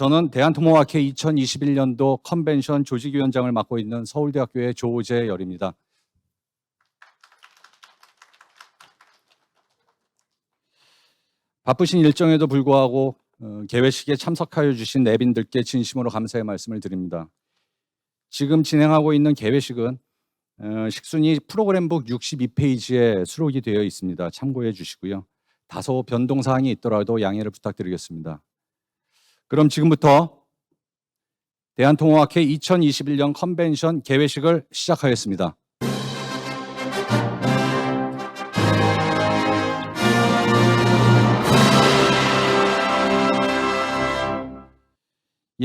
저는 대한토모아케 2021년도 컨벤션 조직위원장을 맡고 있는 서울대학교의 조재열입니다. 바쁘신 일정에도 불구하고 개회식에 참석하여 주신 내빈들께 진심으로 감사의 말씀을 드립니다. 지금 진행하고 있는 개회식은 식순위 프로그램북 62페이지에 수록이 되어 있습니다. 참고해 주시고요. 다소 변동사항이 있더라도 양해를 부탁드리겠습니다. 그럼 지금부터 대한통합학회 2021년 컨벤션 개회식을 시작하겠습니다.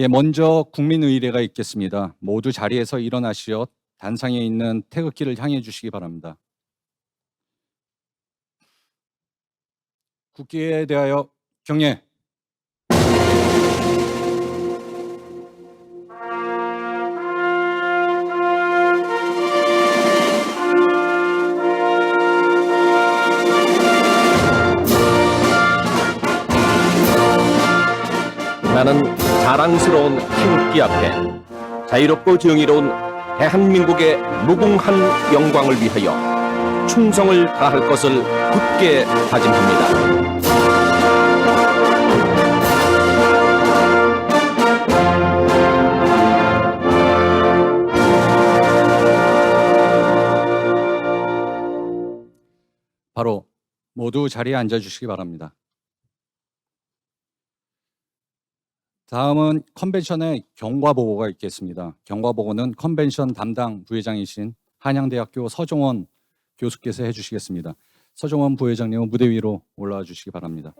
먼저 국민의례가 있겠습니다. 모두 자리에서 일어나시어 단상에 있는 태극기를 향해 주시기 바랍니다. 국기에 대하여 경례. 나는 자랑스러운 태극기 앞에 자유롭고 정의로운 대한민국의 무궁한 영광을 위하여 충성을 다할 것을 굳게 다짐합니다. 바로 모두 자리에 앉아주시기 바랍니다. 다음은 컨벤션의 경과보고가 있겠습니다. 경과보고는 컨벤션 담당 부회장이신 한양대학교 서종원 교수께서 해주시겠습니다. 서종원 부회장님은 무대 위로 올라와 주시기 바랍니다.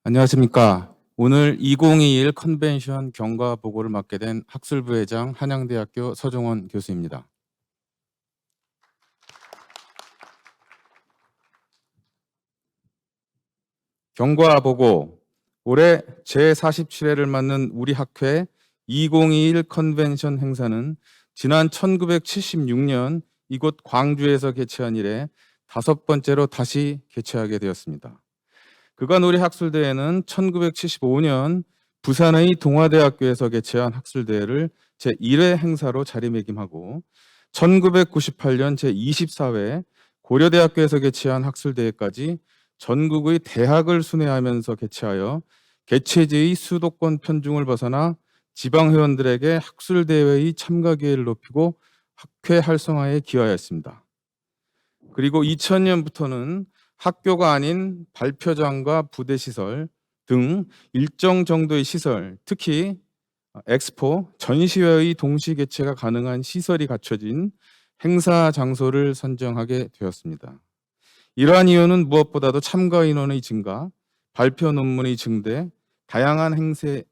안녕하십니까. 오늘 2021 컨벤션 경과보고를 맡게 된 학술부회장 한양대학교 서종원 교수입니다. 경과보고, 올해 제47회를 맞는 우리 학회 2021 컨벤션 행사는 지난 1976년 이곳 광주에서 개최한 이래 5번째로 다시 개최하게 되었습니다. 그간 우리 학술대회는 1975년 부산의 동아대학교에서 개최한 학술대회를 제1회 행사로 자리매김하고 1998년 제24회 고려대학교에서 개최한 학술대회까지 전국의 대학을 순회하면서 개최하여 개최지의 수도권 편중을 벗어나 지방회원들에게 학술대회의 참가 기회를 높이고 학회 활성화에 기여하였습니다. 그리고 2000년부터는 학교가 아닌 발표장과 부대시설 등 일정 정도의 시설, 특히 엑스포, 전시회의 동시 개최가 가능한 시설이 갖춰진 행사 장소를 선정하게 되었습니다. 이러한 이유는 무엇보다도 참가 인원의 증가, 발표 논문의 증대, 다양한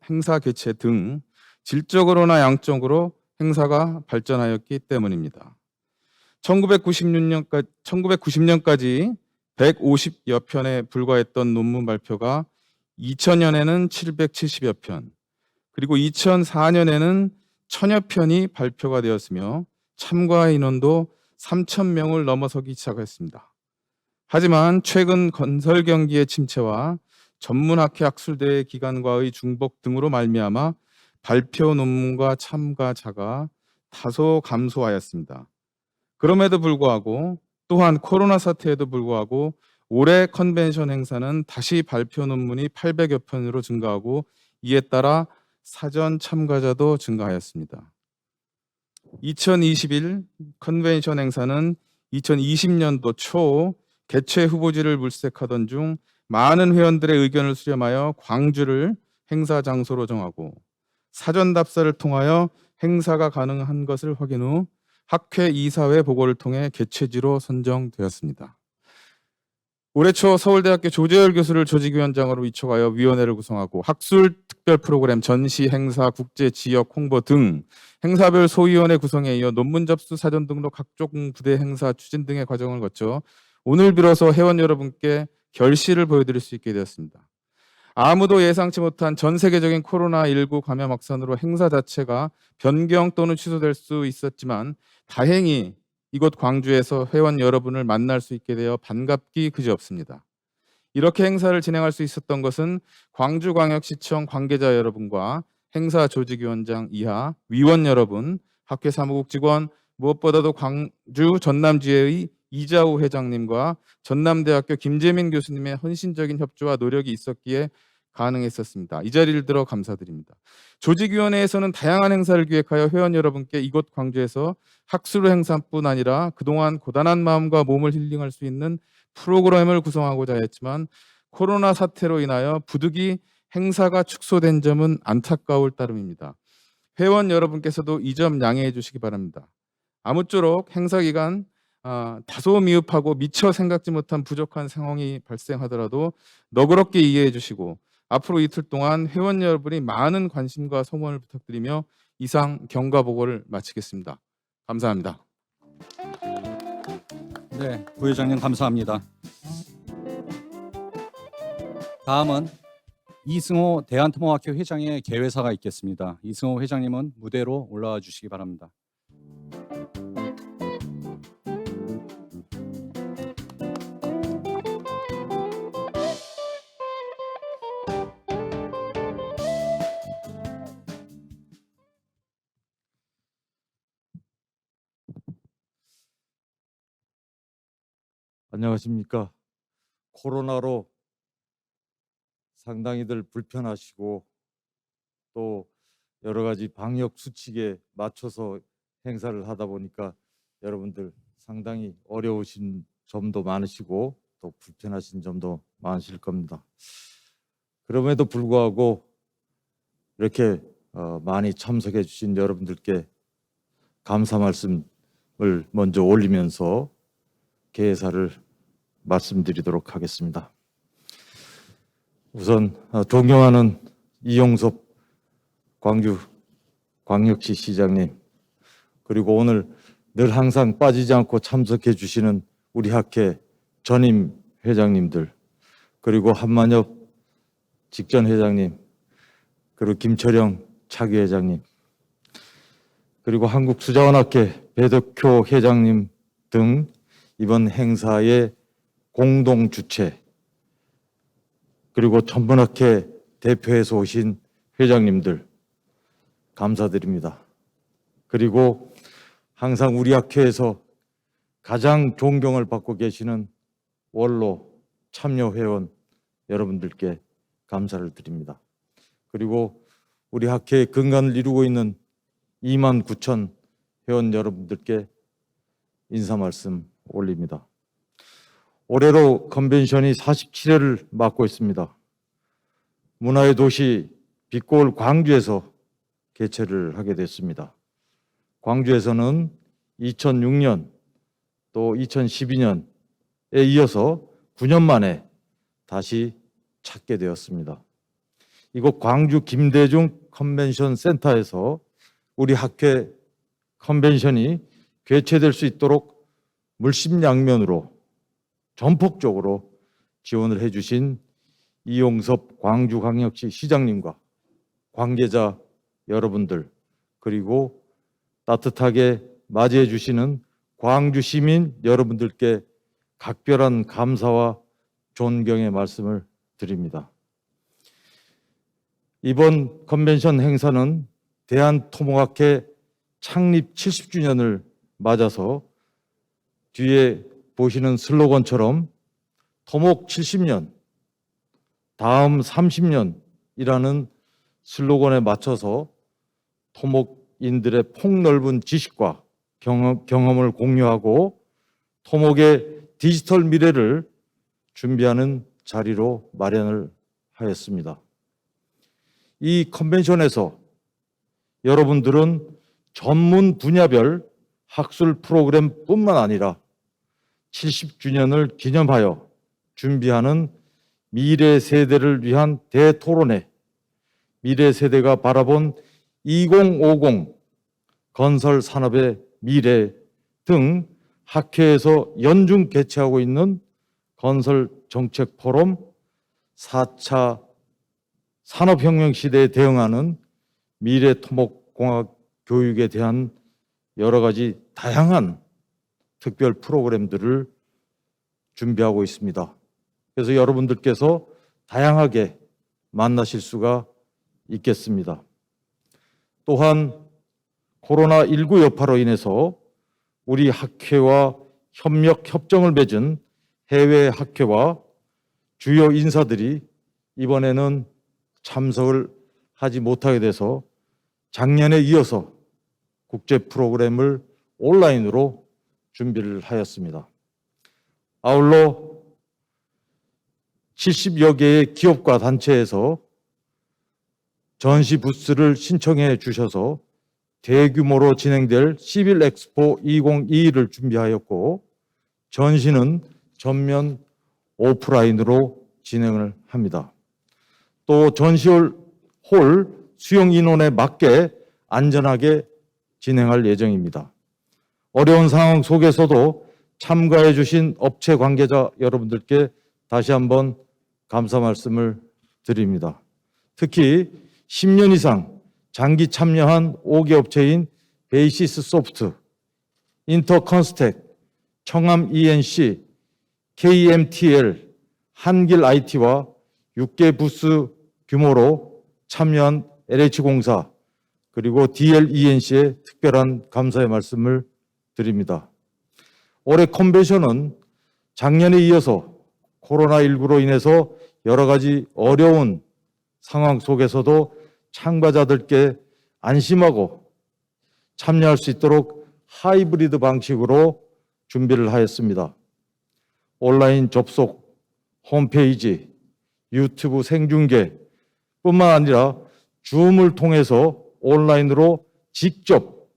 행사 개최 등 질적으로나 양적으로 행사가 발전하였기 때문입니다. 1990년까지 150여 편에 불과했던 논문 발표가 2000년에는 770여 편, 그리고 2004년에는 1000여 편이 발표가 되었으며 참가 인원도 3000명을 넘어서기 시작했습니다. 하지만 최근 건설 경기의 침체와 전문학회 학술대회 기간과의 중복 등으로 말미암아 발표 논문과 참가자가 다소 감소하였습니다. 그럼에도 불구하고 또한 코로나 사태에도 불구하고 올해 컨벤션 행사는 다시 발표 논문이 800여 편으로 증가하고 이에 따라 사전 참가자도 증가하였습니다. 2021 컨벤션 행사는 2020년도 초 개최 후보지를 물색하던 중 많은 회원들의 의견을 수렴하여 광주를 행사 장소로 정하고 사전 답사를 통하여 행사가 가능한 것을 확인 후 학회 이사회 보고를 통해 개최지로 선정되었습니다. 올해 초 서울대학교 조재열 교수를 조직위원장으로 위촉하여 위원회를 구성하고 학술 특별 프로그램, 전시, 행사, 국제, 지역, 홍보 등 행사별 소위원회 구성에 이어 논문 접수, 사전 등록, 각종 부대 행사 추진 등의 과정을 거쳐 오늘 비로소 회원 여러분께 결실을 보여드릴 수 있게 되었습니다. 아무도 예상치 못한 전 세계적인 코로나19 감염 확산으로 행사 자체가 변경 또는 취소될 수 있었지만 다행히 이곳 광주에서 회원 여러분을 만날 수 있게 되어 반갑기 그지없습니다. 이렇게 행사를 진행할 수 있었던 것은 광주광역시청 관계자 여러분과 행사 조직위원장 이하 위원 여러분, 학회 사무국 직원, 무엇보다도 광주 전남지회의 이자우 회장님과 전남대학교 김재민 교수님의 헌신적인 협조와 노력이 있었기에 가능했었습니다. 이 자리를 들어 감사드립니다. 조직위원회에서는 다양한 행사를 기획하여 회원 여러분께 이곳 광주에서 학술 행사뿐 아니라 그동안 고단한 마음과 몸을 힐링할 수 있는 프로그램을 구성하고자 했지만 코로나 사태로 인하여 부득이 행사가 축소된 점은 안타까울 따름입니다. 회원 여러분께서도 이 점 양해해 주시기 바랍니다. 아무쪼록 행사 기간 다소 미흡하고 미처 생각지 못한 부족한 상황이 발생하더라도 너그럽게 이해해 주시고 앞으로 이틀 동안 회원 여러분이 많은 관심과 성원을 부탁드리며 이상 경과 보고를 마치겠습니다. 감사합니다. 네, 부회장님 감사합니다. 다음은 이승호 대한토목학회 회장의 개회사가 있겠습니다. 이승호 회장님은 무대로 올라와 주시기 바랍니다. 안녕하십니까. 코로나로 상당히들 불편하시고 또 여러 가지 방역 수칙에 맞춰서 행사를 하다 보니까 여러분들 상당히 어려우신 점도 많으시고 또 불편하신 점도 많으실 겁니다. 그럼에도 불구하고 이렇게 많이 참석해 주신 여러분들께 감사 말씀을 먼저 올리면서 개회사를 말씀드리도록 하겠습니다. 우선 존경하는 이용섭 광주광역시 시장님, 그리고 오늘 늘 항상 빠지지 않고 참석해 주시는 우리 학회 전임 회장님들, 그리고 한만엽 직전 회장님, 그리고 김철영 차기 회장님, 그리고 한국수자원학회 배덕효 회장님 등 이번 행사의 공동 주최, 그리고 전문학회 대표에서 오신 회장님들 감사드립니다. 그리고 항상 우리 학회에서 가장 존경을 받고 계시는 원로 참여회원 여러분들께 감사를 드립니다. 그리고 우리 학회의 근간을 이루고 있는 29,000 회원 여러분들께 인사 말씀 올립니다. 올해로 컨벤션이 47회를 맞고 있습니다. 문화의 도시 빛고울 광주에서 개최를 하게 됐습니다. 광주에서는 2006년 또 2012년에 이어서 9년 만에 다시 찾게 되었습니다. 이곳 광주 김대중 컨벤션 센터에서 우리 학회 컨벤션이 개최될 수 있도록 물심양면으로 전폭적으로 지원을 해주신 이용섭 광주광역시 시장님과 관계자 여러분들, 그리고 따뜻하게 맞이해 주시는 광주 시민 여러분들께 각별한 감사와 존경의 말씀을 드립니다. 이번 컨벤션 행사는 대한토목학회 창립 70주년을 맞아서 뒤에 보시는 슬로건처럼 토목 70년, 다음 30년이라는 슬로건에 맞춰서 토목인들의 폭넓은 지식과 경험을 공유하고 토목의 디지털 미래를 준비하는 자리로 마련을 하였습니다. 이 컨벤션에서 여러분들은 전문 분야별 학술 프로그램뿐만 아니라 70주년을 기념하여 준비하는 미래 세대를 위한 대토론회, 미래 세대가 바라본 2050 건설 산업의 미래 등 학회에서 연중 개최하고 있는 건설 정책 포럼, 4차 산업혁명 시대에 대응하는 미래토목공학 교육에 대한 여러 가지 다양한 특별 프로그램들을 준비하고 있습니다. 그래서 여러분들께서 다양하게 만나실 수가 있겠습니다. 또한 코로나19 여파로 인해서 우리 학회와 협력협정을 맺은 해외 학회와 주요 인사들이 이번에는 참석을 하지 못하게 돼서 작년에 이어서 국제 프로그램을 온라인으로 준비를 하였습니다. 아울러 70여 개의 기업과 단체에서 전시 부스를 신청해 주셔서 대규모로 진행될 시빌 엑스포 2022를 준비하였고, 전시는 전면 오프라인으로 진행을 합니다. 또 전시홀 수용 인원에 맞게 안전하게 진행할 예정입니다. 어려운 상황 속에서도 참가해 주신 업체 관계자 여러분들께 다시 한번 감사 말씀을 드립니다. 특히 10년 이상 장기 참여한 5개 업체인 베이시스 소프트, 인터컨스텍, 청암 ENC, KMTL, 한길 IT와 6개 부스 규모로 참여한 LH공사, 그리고 DLENC에 특별한 감사의 말씀을 드립니다. 올해 컨벤션은 작년에 이어서 코로나19로 인해서 여러 가지 어려운 상황 속에서도 참가자들께 안심하고 참여할 수 있도록 하이브리드 방식으로 준비를 하였습니다. 온라인 접속, 홈페이지, 유튜브 생중계 뿐만 아니라 줌을 통해서 온라인으로 직접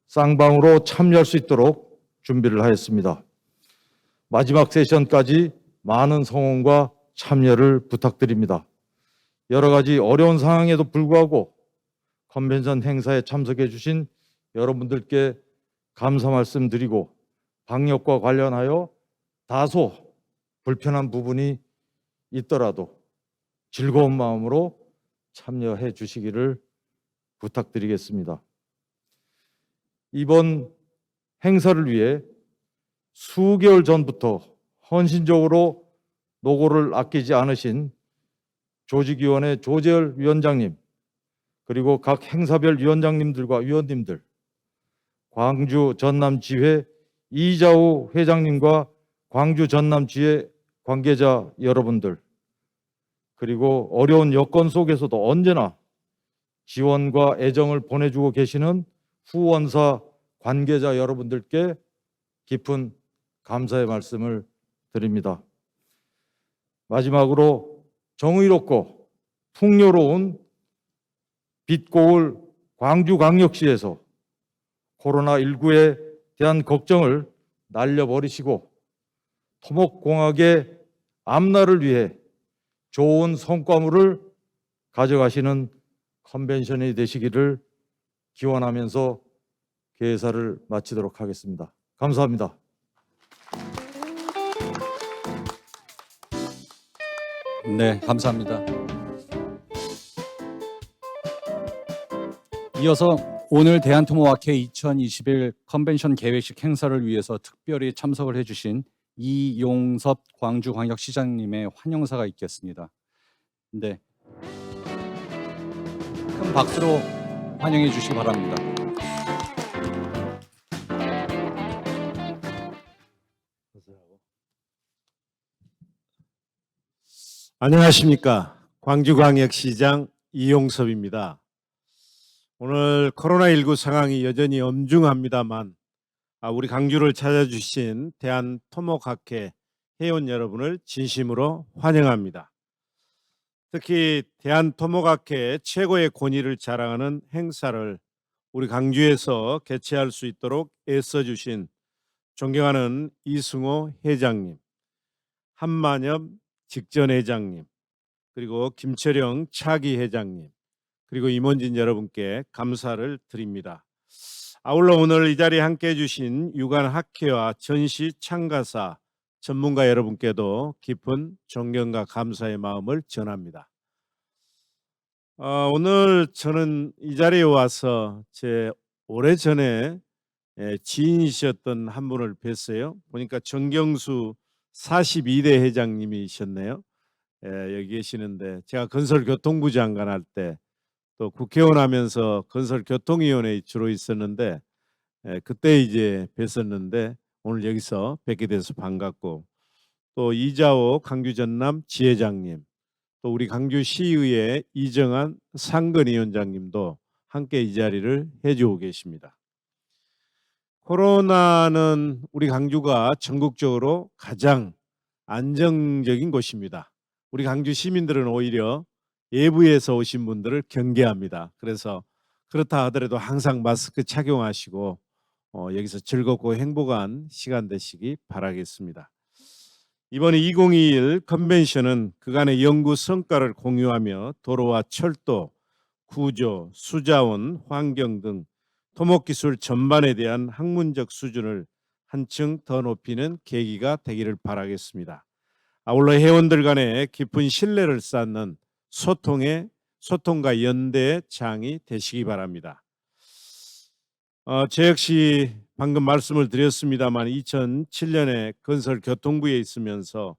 쌍방으로 참여할 수 있도록 준비를 하였습니다. 마지막 세션까지 많은 성원과 참여를 부탁드립니다. 여러 가지 어려운 상황에도 불구하고 컨벤션 행사에 참석해 주신 여러분들께 감사 말씀드리고, 방역과 관련하여 다소 불편한 부분이 있더라도 즐거운 마음으로 참여해 주시기를 부탁드리겠습니다. 이번 행사를 위해 수개월 전부터 헌신적으로 노고를 아끼지 않으신 조직위원회 조재열 위원장님, 그리고 각 행사별 위원장님들과 위원님들, 광주 전남지회 이자우 회장님과 광주 전남지회 관계자 여러분들, 그리고 어려운 여건 속에서도 언제나 지원과 애정을 보내주고 계시는 후원사 관계자 여러분들께 깊은 감사의 말씀을 드립니다. 마지막으로 정의롭고 풍요로운 빛 고울 광주광역시에서 코로나19에 대한 걱정을 날려버리시고 토목공학의 앞날을 위해 좋은 성과물을 가져가시는 컨벤션이 되시기를 기원하면서 개사를 마치도록 하겠습니다. 감사합니다. 네, 감사합니다. 이어서 오늘 대한토목학회 2021 컨벤션 개회식 행사를 위해서 특별히 참석을 해주신 이용섭 광주광역시장님의 환영사가 있겠습니다. 네, 큰 박수로 환영해 주시기 바랍니다. 안녕하십니까. 광주광역시장 이용섭입니다. 오늘 코로나19 상황이 여전히 엄중합니다만 우리 광주를 찾아주신 대한토목학회 회원 여러분을 진심으로 환영합니다. 특히 대한토목학회 최고의 권위를 자랑하는 행사를 우리 광주에서 개최할 수 있도록 애써주신 존경하는 이승호 회장님, 한만엽 직전회장님, 그리고 김철영 차기 회장님, 그리고 임원진 여러분께 감사를 드립니다. 아울러 오늘 이 자리에 함께해 주신 유관학회와 전시 참가사 전문가 여러분께도 깊은 존경과 감사의 마음을 전합니다. 오늘 저는 이 자리에 와서 제 오래전에 지인이셨던 한 분을 뵀어요. 보니까 정경수 42대 회장님이셨네요. 여기 계시는데 제가 건설교통부 장관 할 때 또 국회의원 하면서 건설교통위원회에 주로 있었는데 그때 이제 뵀었는데 오늘 여기서 뵙게 돼서 반갑고, 또 이자호 강주 전남 지회장님, 또 우리 강주시의회 이정한 상근위원장님도 함께 이 자리를 해주고 계십니다. 코로나는 우리 강주가 전국적으로 가장 안정적인 곳입니다. 우리 강주 시민들은 오히려 외부에서 오신 분들을 경계합니다. 그래서 그렇다 하더라도 항상 마스크 착용하시고 여기서 즐겁고 행복한 시간 되시기 바라겠습니다. 이번 2021 컨벤션은 그간의 연구 성과를 공유하며 도로와 철도, 구조, 수자원, 환경 등 토목기술 전반에 대한 학문적 수준을 한층 더 높이는 계기가 되기를 바라겠습니다. 아울러 회원들 간에 깊은 신뢰를 쌓는 소통과 연대의 장이 되시기 바랍니다. 저 역시 방금 말씀을 드렸습니다만 2007년에 건설교통부에 있으면서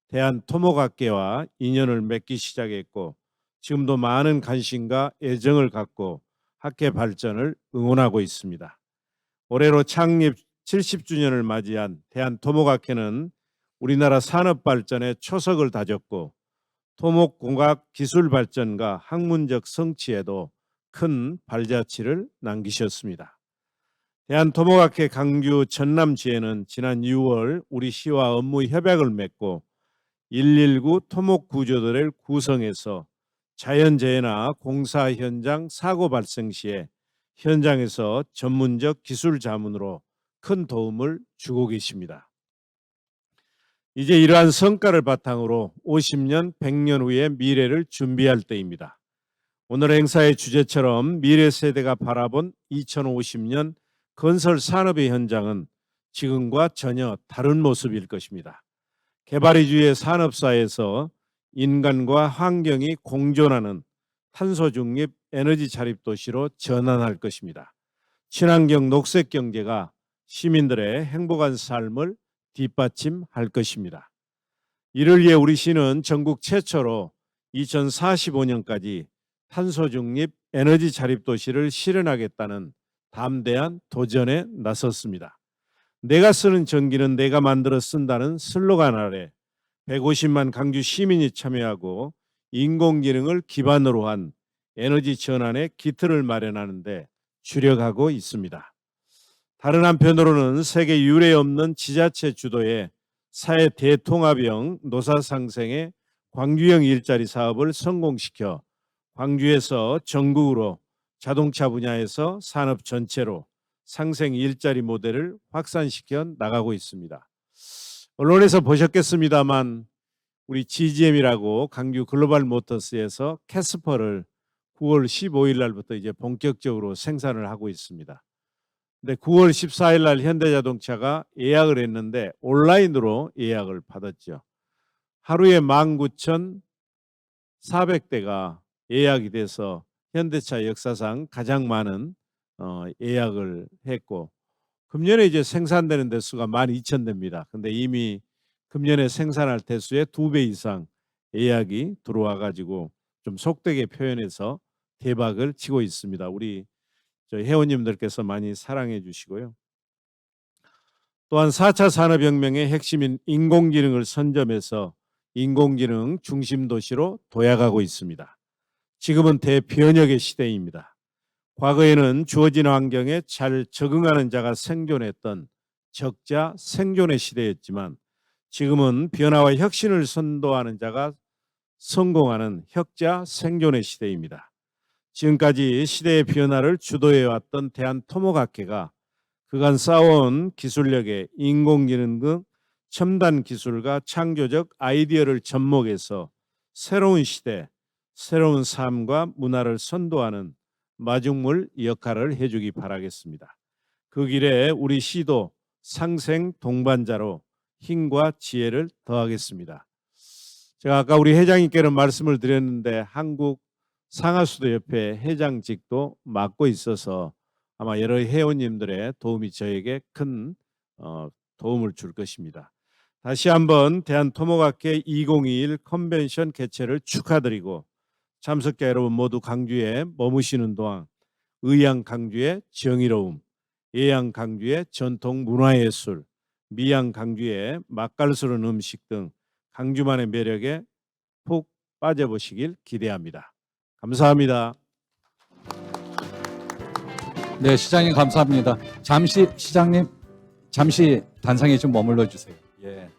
대한토목학계와 인연을 맺기 시작했고, 지금도 많은 관심과 애정을 갖고 학계 발전을 응원하고 있습니다. 올해로 창립 70주년을 맞이한 대한토목학회는 우리나라 산업 발전에 초석을 다졌고 토목공학 기술 발전과 학문적 성취에도 큰 발자취를 남기셨습니다. 대한토목학회 강주 전남지회는 지난 6월 우리 시와 업무 협약을 맺고 119 토목구조대를 구성해서 자연재해나 공사 현장 사고 발생 시에 현장에서 전문적 기술 자문으로 큰 도움을 주고 계십니다. 이제 이러한 성과를 바탕으로 50년, 100년 후의 미래를 준비할 때입니다. 오늘 행사의 주제처럼 미래 세대가 바라본 2050년 건설 산업의 현장은 지금과 전혀 다른 모습일 것입니다. 개발이주의 산업사회에서 인간과 환경이 공존하는 탄소 중립 에너지 자립 도시로 전환할 것입니다. 친환경 녹색 경제가 시민들의 행복한 삶을 뒷받침할 것입니다. 이를 위해 우리 시는 전국 최초로 2045년까지 탄소 중립 에너지 자립 도시를 실현하겠다는 담대한 도전에 나섰습니다. 내가 쓰는 전기는 내가 만들어 쓴다는 슬로건 아래 150만 강주 시민이 참여하고 인공지능을 기반으로 한 에너지 전환의 기틀을 마련하는 데 주력하고 있습니다. 다른 한편으로는 세계 유례 없는 지자체 주도의 사회 대통합형 노사상생의 광주형 일자리 사업을 성공시켜 광주에서 전국으로 자동차 분야에서 산업 전체로 상생 일자리 모델을 확산시켜 나가고 있습니다. 언론에서 보셨겠습니다만 우리 GGM이라고 강주 글로벌 모터스에서 캐스퍼를 9월 15일 날부터 이제 본격적으로 생산을 하고 있습니다. 근데 9월 14일 날 현대자동차가 예약을 했는데 온라인으로 예약을 받았죠. 하루에 19,400대가 예약이 돼서 현대차 역사상 가장 많은 예약을 했고, 금년에 이제 생산되는 대수가 12,000대입니다. 근데 이미 금년에 생산할 대수의 2배 이상 예약이 들어와 가지고 좀 속되게 표현해서 대박을 치고 있습니다. 우리 회원님들께서 많이 사랑해 주시고요. 또한 4차 산업혁명의 핵심인 인공지능을 선점해서 인공지능 중심 도시로 도약하고 있습니다. 지금은 대변혁의 시대입니다. 과거에는 주어진 환경에 잘 적응하는 자가 생존했던 적자 생존의 시대였지만 지금은 변화와 혁신을 선도하는 자가 성공하는 혁자 생존의 시대입니다. 지금까지 시대의 변화를 주도해왔던 대한토목학회가 그간 쌓아온 기술력에 인공지능 등 첨단 기술과 창조적 아이디어를 접목해서 새로운 시대, 새로운 삶과 문화를 선도하는 마중물 역할을 해주기 바라겠습니다. 그 길에 우리 시도 상생 동반자로 힘과 지혜를 더하겠습니다. 제가 아까 우리 회장님께는 말씀을 드렸는데 한국 상하수도협회 회장직도 맡고 있어서 아마 여러 회원님들의 도움이 저에게 큰 도움을 줄 것입니다. 다시 한번 대한토목학회 2021 컨벤션 개최를 축하드리고 참석자 여러분 모두 강주에 머무시는 동안 의향 강주의 정의로움, 예양 강주의 전통 문화예술, 미양 강주의 맛깔스러운 음식 등 강주만의 매력에 푹 빠져보시길 기대합니다. 감사합니다. 네, 시장님 감사합니다. 시장님 잠시 단상에 좀 머물러 주세요. 예.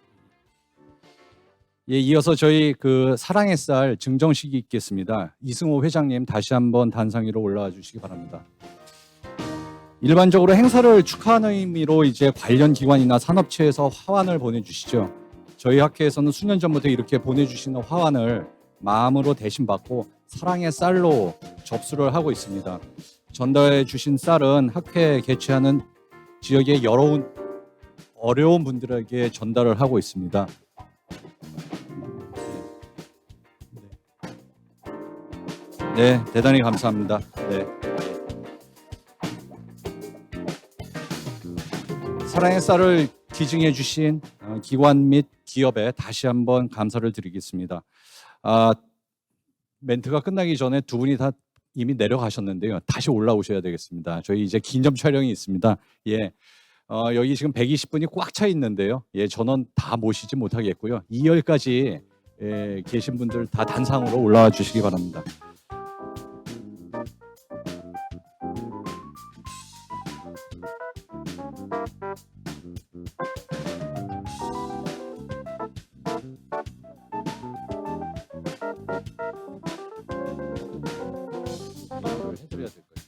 예, 이어서 저희 그 사랑의 쌀 증정식이 있겠습니다. 이승호 회장님 다시 한번 단상 위로 올라와 주시기 바랍니다. 일반적으로 행사를 축하하는 의미로 이제 관련 기관이나 산업체에서 화환을 보내주시죠. 저희 학회에서는 수년 전부터 이렇게 보내주시는 화환을 마음으로 대신 받고 사랑의 쌀로 접수를 하고 있습니다. 전달해 주신 쌀은 학회 개최하는 지역의 어려운 분들에게 전달을 하고 있습니다. 네, 대단히 감사합니다. 네. 사랑의 쌀을 기증해 주신 기관 및 기업에 다시 한번 감사를 드리겠습니다. 멘트가 끝나기 전에 두 분이 다 이미 내려가셨는데요. 다시 올라오셔야 되겠습니다. 저희 이제 긴급 촬영이 있습니다. 예. 여기 지금 120분이 꽉 차 있는데요. 예, 전원 다 모시지 못하겠고요. 2열까지 계신 분들 다 단상으로 올라와 주시기 바랍니다. 이거를 해드려야 될 거예요.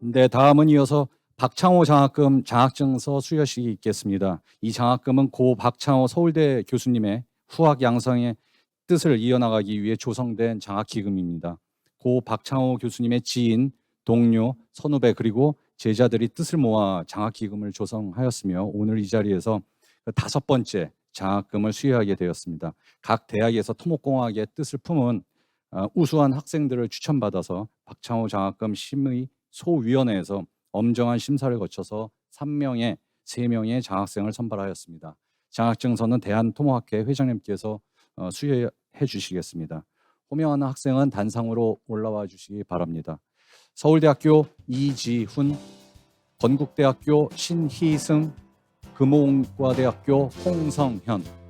네, 다음은 이어서 박창호 장학금 장학증서 수여식이 있겠습니다. 이 장학금은 고 박창호 서울대 교수님의 후학 양성의 뜻을 이어나가기 위해 조성된 장학기금입니다. 고 박창호 교수님의 지인, 동료, 선후배 그리고 제자들이 뜻을 모아 장학기금을 조성하였으며 오늘 이 자리에서 5번째 장학금을 수여하게 되었습니다. 각 대학에서 토목공학의 뜻을 품은 우수한 학생들을 추천받아서 박창호 장학금 심의 소위원회에서 엄정한 심사를 거쳐서 3명의 장학생을 선발하였습니다. 장학증서는 대한토목학회 회장님께서 수여해 주시겠습니다. 호명하는 학생은 단상으로 올라와 주시기 바랍니다. 서울대학교 이지훈, 건국대학교 신희승, 금호공과대학교 홍성현.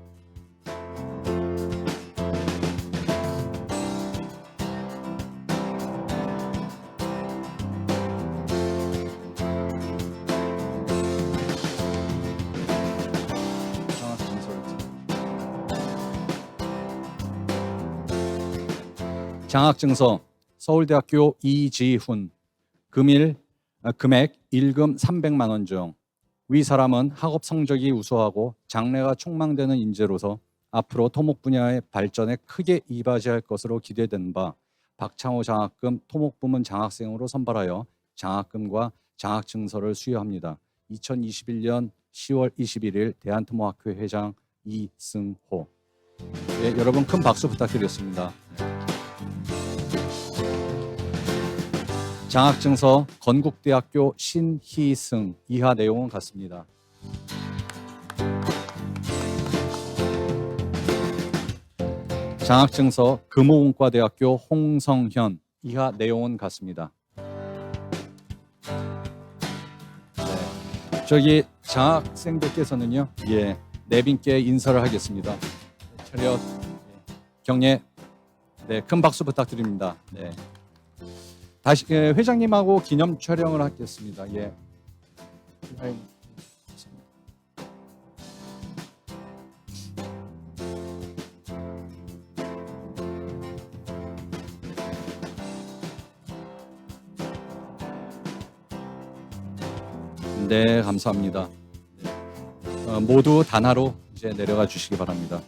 장학증서 서울대학교 이지훈, 금일 금액 1금 300만 원 중 위 사람은 학업 성적이 우수하고 장래가 촉망되는 인재로서 앞으로 토목 분야의 발전에 크게 이바지할 것으로 기대되는 바 박창호 장학금 토목부문 장학생으로 선발하여 장학금과 장학증서를 수여합니다. 2021년 10월 21일 대한토목학회 회장 이승호. 네, 여러분 큰 박수 부탁드리겠습니다. 장학증서 건국대학교 신희승. 이하 내용은 같습니다. 장학증서 금호공과대학교 홍성현. 이하 내용은 같습니다. 네. 저기 장학생들께서는요, 예, 내빈께 인사를 하겠습니다. 차렷, 경례. 네, 큰 박수 부탁드립니다. 네. 다시 회장님하고 기념 촬영을 하겠습니다. 예. 네, 감사합니다. 네. 모두 단하로 이제 내려가 주시기 바랍니다.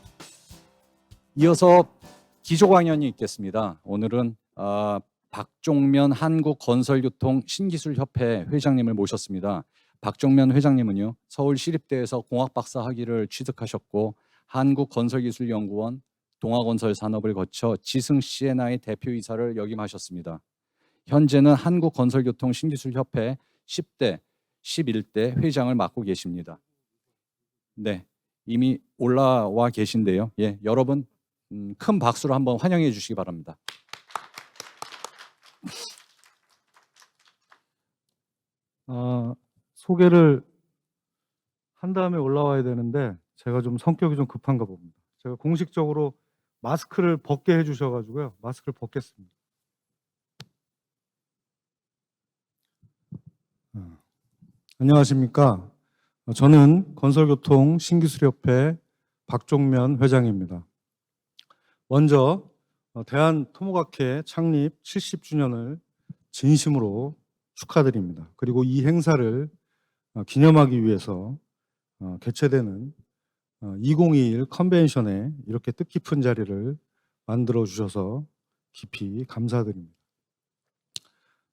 이어서 기조 강연이 있겠습니다. 오늘은 박종면 한국건설교통 신기술협회 회장님을 모셨습니다. 박종면 회장님은요, 서울시립대에서 공학박사 학위를 취득하셨고 한국건설기술연구원 동아건설산업을 거쳐 지승 C&I 대표이사를 역임하셨습니다. 현재는 한국건설교통 신기술협회 10대, 11대 회장을 맡고 계십니다. 네, 이미 올라와 계신데요. 예, 여러분 큰 박수로 한번 환영해 주시기 바랍니다. 소개를 한 다음에 올라와야 되는데 제가 좀 성격이 좀 급한가 봅니다. 제가 공식적으로 마스크를 벗게 해주셔가지고요. 마스크를 벗겠습니다. 안녕하십니까. 저는 건설교통 신기술협회 박종면 회장입니다. 먼저 대한토목학회 창립 70주년을 진심으로 축하드립니다. 그리고 이 행사를 기념하기 위해서 개최되는 2021 컨벤션에 이렇게 뜻깊은 자리를 만들어 주셔서 깊이 감사드립니다.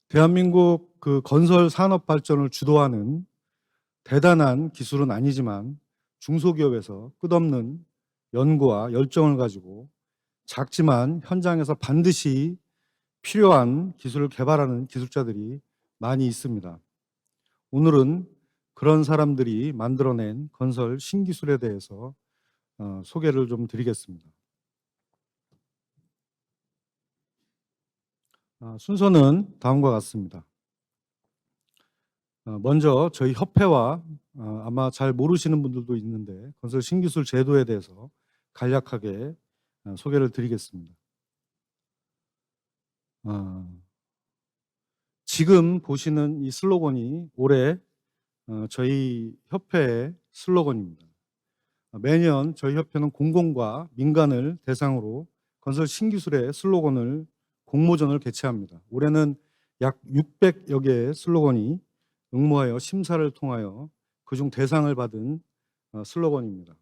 대한민국 그 건설 산업 발전을 주도하는 대단한 기술은 아니지만 중소기업에서 끝없는 연구와 열정을 가지고 작지만 현장에서 반드시 필요한 기술을 개발하는 기술자들이 많이 있습니다. 오늘은 그런 사람들이 만들어낸 건설 신기술에 대해서 소개를 좀 드리겠습니다. 순서는 다음과 같습니다. 먼저 저희 협회와 아마 잘 모르시는 분들도 있는데 건설 신기술 제도에 대해서 간략하게 소개를 드리겠습니다. 지금 보시는 이 슬로건이 올해 저희 협회의 슬로건입니다. 매년 저희 협회는 공공과 민간을 대상으로 건설 신기술의 슬로건을 공모전을 개최합니다. 올해는 약 600여 개의 슬로건이 응모하여 심사를 통하여 그중 대상을 받은 슬로건입니다.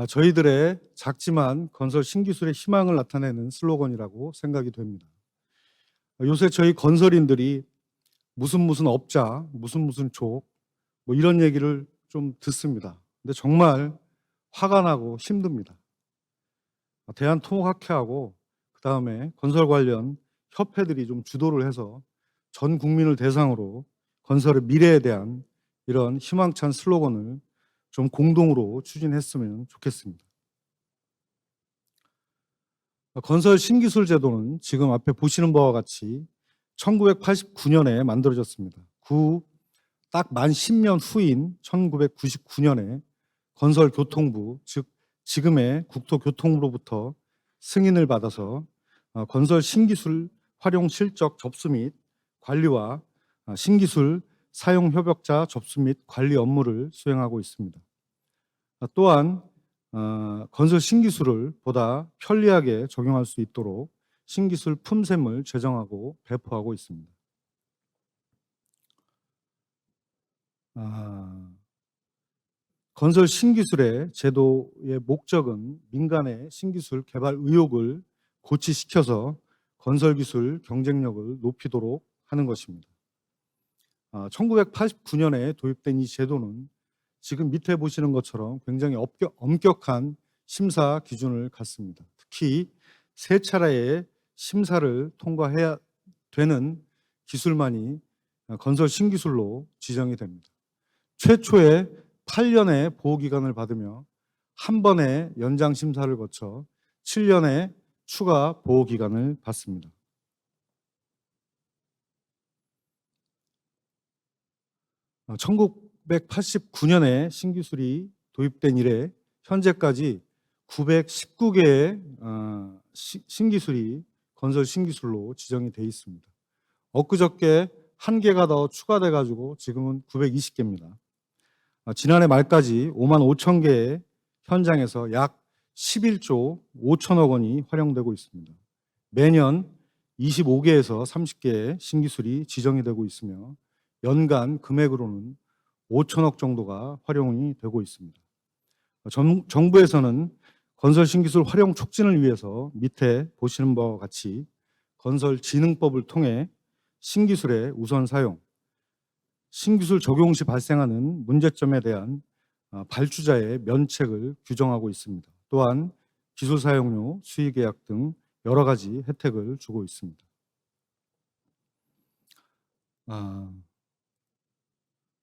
저희들의 작지만 건설 신기술의 희망을 나타내는 슬로건이라고 생각이 됩니다. 요새 저희 건설인들이 무슨 업자, 무슨 족, 뭐 이런 얘기를 좀 듣습니다. 근데 정말 화가 나고 힘듭니다. 대한토목학회하고 그다음에 건설 관련 협회들이 좀 주도를 해서 전 국민을 대상으로 건설의 미래에 대한 이런 희망찬 슬로건을 좀 공동으로 추진했으면 좋겠습니다. 건설 신기술 제도는 지금 앞에 보시는 바와 같이 1989년에 만들어졌습니다. 딱 만 10년 후인 1999년에 건설교통부, 즉 지금의 국토교통부로부터 승인을 받아서 건설 신기술 활용 실적 접수 및 관리와 신기술 사용 협력자 접수 및 관리 업무를 수행하고 있습니다. 또한 건설 신기술을 보다 편리하게 적용할 수 있도록 신기술 품셈을 제정하고 배포하고 있습니다. 건설 신기술의 제도의 목적은 민간의 신기술 개발 의욕을 고취시켜서 건설기술 경쟁력을 높이도록 하는 것입니다. 1989년에 도입된 이 제도는 지금 밑에 보시는 것처럼 굉장히 엄격한 심사 기준을 갖습니다. 특히 세 차례의 심사를 통과해야 되는 기술만이 건설 신기술로 지정이 됩니다. 최초의 8년의 보호기간을 받으며 한 번의 연장 심사를 거쳐 7년의 추가 보호기간을 받습니다. 어, 1989년에 신기술이 도입된 이래 현재까지 919개의 신기술이 건설 신기술로 지정이 되어 있습니다. 엊그저께 한 개가 더 추가돼 가지고 지금은 920개입니다. 지난해 말까지 5만 5천 개의 현장에서 약 11조 5천억 원이 활용되고 있습니다. 매년 25개에서 30개의 신기술이 지정이 되고 있으며 연간 금액으로는 5천억 정도가 활용이 되고 있습니다. 정부에서는 건설 신기술 활용 촉진을 위해서 밑에 보시는 바와 같이 건설진흥법을 통해 신기술의 우선 사용, 신기술 적용 시 발생하는 문제점에 대한 발주자의 면책을 규정하고 있습니다. 또한 기술 사용료, 수의계약 등 여러 가지 혜택을 주고 있습니다.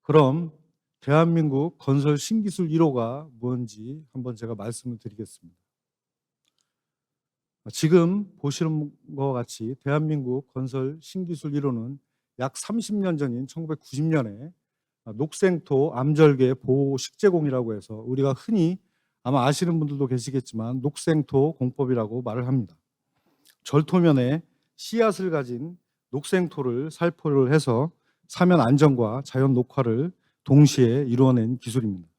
그럼 대한민국 건설 신기술 1호가 뭔지 한번 제가 말씀을 드리겠습니다. 지금 보시는 것과 같이 대한민국 건설 신기술 1호는 약 30년 전인 1990년에 녹생토 암절개 보호 식재공이라고 해서 우리가 흔히 아마 아시는 분들도 계시겠지만 녹생토 공법이라고 말을 합니다. 절토면에 씨앗을 가진 녹생토를 살포를 해서 사면 안정과 자연 녹화를 동시에 이루어낸 기술입니다.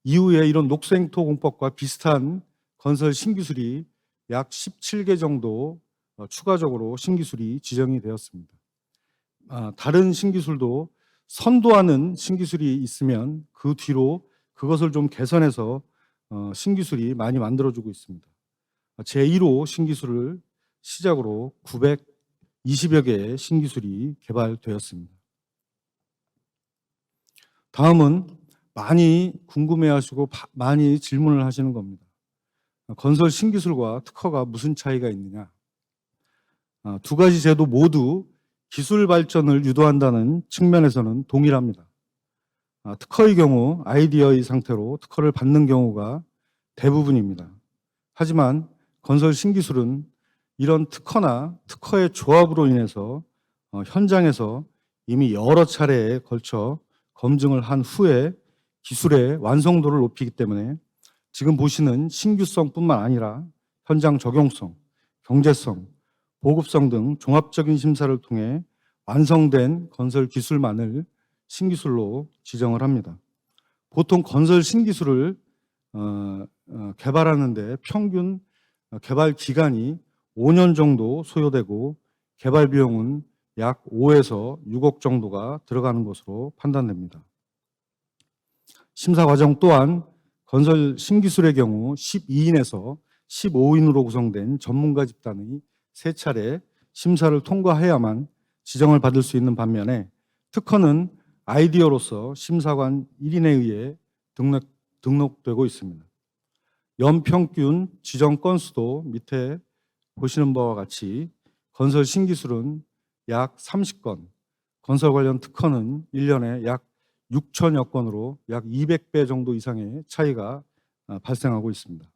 이후에 이런 녹생토 공법과 비슷한 건설 신기술이 약 17개 정도 추가적으로 신기술이 지정이 되었습니다. 다른 신기술도 선도하는 신기술이 있으면 그 뒤로 그것을 좀 개선해서 신기술이 많이 만들어지고 있습니다. 제1호 신기술을 시작으로 920여 개의 신기술이 개발되었습니다. 다음은 많이 궁금해하시고 많이 질문을 하시는 겁니다. 건설 신기술과 특허가 무슨 차이가 있느냐? 두 가지 제도 모두 기술 발전을 유도한다는 측면에서는 동일합니다. 특허의 경우 아이디어의 상태로 특허를 받는 경우가 대부분입니다. 하지만 건설 신기술은 이런 특허나 특허의 조합으로 인해서 현장에서 이미 여러 차례에 걸쳐 검증을 한 후에 기술의 완성도를 높이기 때문에 지금 보시는 신규성뿐만 아니라 현장 적용성, 경제성, 보급성 등 종합적인 심사를 통해 완성된 건설 기술만을 신기술로 지정을 합니다. 보통 건설 신기술을 개발하는데 평균 개발 기간이 5년 정도 소요되고 개발 비용은 약 5에서 6억 정도가 들어가는 것으로 판단됩니다. 심사 과정 또한 건설 신기술의 경우 12인에서 15인으로 구성된 전문가 집단의 3차례 심사를 통과해야만 지정을 받을 수 있는 반면에 특허는 아이디어로서 심사관 1인에 의해 등록되고 있습니다. 연평균 지정 건수도 밑에 보시는 바와 같이 건설 신기술은 약 30건, 건설 관련 특허는 1년에 약 6천여 건으로 약 200배 정도 이상의 차이가 발생하고 있습니다.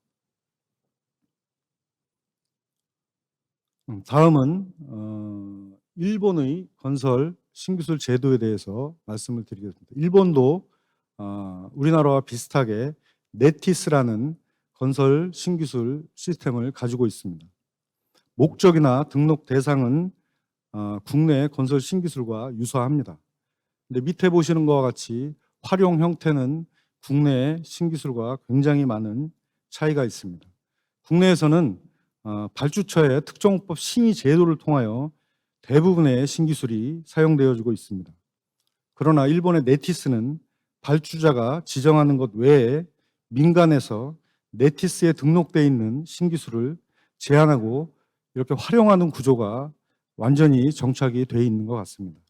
다음은 일본의 건설 신기술 제도에 대해서 말씀을 드리겠습니다. 일본도 우리나라와 비슷하게 네티스라는 건설 신기술 시스템을 가지고 있습니다. 목적이나 등록 대상은 국내 건설 신기술과 유사합니다. 근데 밑에 보시는 것과 같이 활용 형태는 국내 신기술과 굉장히 많은 차이가 있습니다. 국내에서는 발주처의 특정법 심의 제도를 통하여 대부분의 신기술이 사용되어지고 있습니다. 그러나 일본의 네티스는 발주자가 지정하는 것 외에 민간에서 네티스에 등록되어 있는 신기술을 제한하고 이렇게 활용하는 구조가 완전히 정착이 되어 있는 것 같습니다.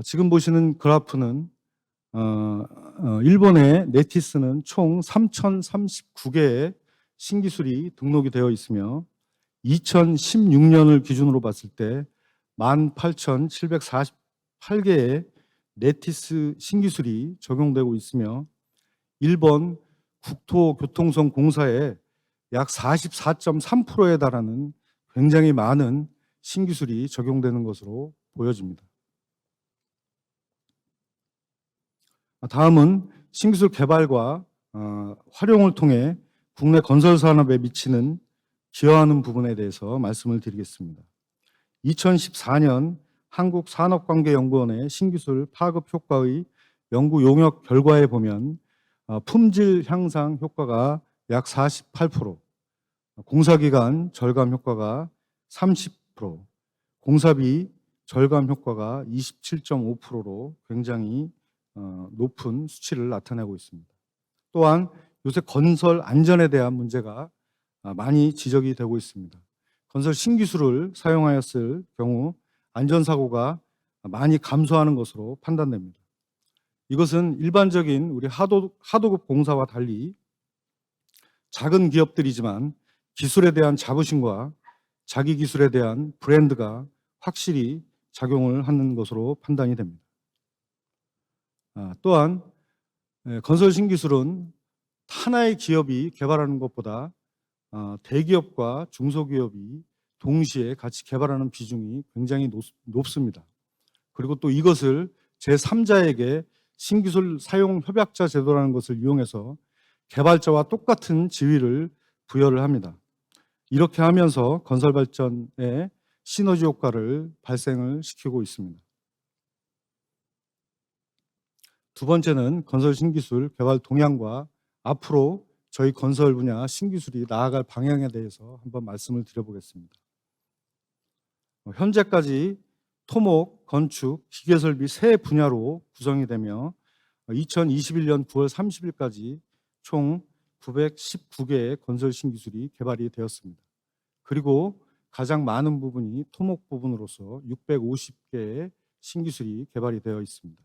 지금 보시는 그래프는 일본의 네티스는 총 3,039개의 신기술이 등록이 되어 있으며 2016년을 기준으로 봤을 때 18,748개의 네티스 신기술이 적용되고 있으며 일본 국토교통성 공사의 약 44.3%에 달하는 굉장히 많은 신기술이 적용되는 것으로 보여집니다. 다음은 신기술 개발과 활용을 통해 국내 건설 산업에 미치는 기여하는 부분에 대해서 말씀을 드리겠습니다. 2014년 한국산업관계연구원의 신기술 파급 효과의 연구 용역 결과에 보면 품질 향상 효과가 약 48%, 공사기간 절감 효과가 30%, 공사비 절감 효과가 27.5%로 굉장히 높은 수치를 나타내고 있습니다. 또한 요새 건설 안전에 대한 문제가 많이 지적이 되고 있습니다. 건설 신기술을 사용하였을 경우 안전사고가 많이 감소하는 것으로 판단됩니다. 이것은 일반적인 우리 하도급 공사와 달리 작은 기업들이지만 기술에 대한 자부심과 자기 기술에 대한 브랜드가 확실히 작용을 하는 것으로 판단이 됩니다. 또한 건설 신기술은 하나의 기업이 개발하는 것보다 대기업과 중소기업이 동시에 같이 개발하는 비중이 굉장히 높습니다. 그리고 또 이것을 제3자에게 신기술 사용 협약자 제도라는 것을 이용해서 개발자와 똑같은 지위를 부여를 합니다. 이렇게 하면서 건설 발전에 시너지 효과를 발생을 시키고 있습니다. 두 번째는 건설 신기술 개발 동향과 앞으로 저희 건설 분야 신기술이 나아갈 방향에 대해서 한번 말씀을 드려보겠습니다. 현재까지 토목, 건축, 기계설비 세 분야로 구성이 되며 2021년 9월 30일까지 총 919개의 건설 신기술이 개발이 되었습니다. 그리고 가장 많은 부분이 토목 부분으로서 650개의 신기술이 개발이 되어 있습니다.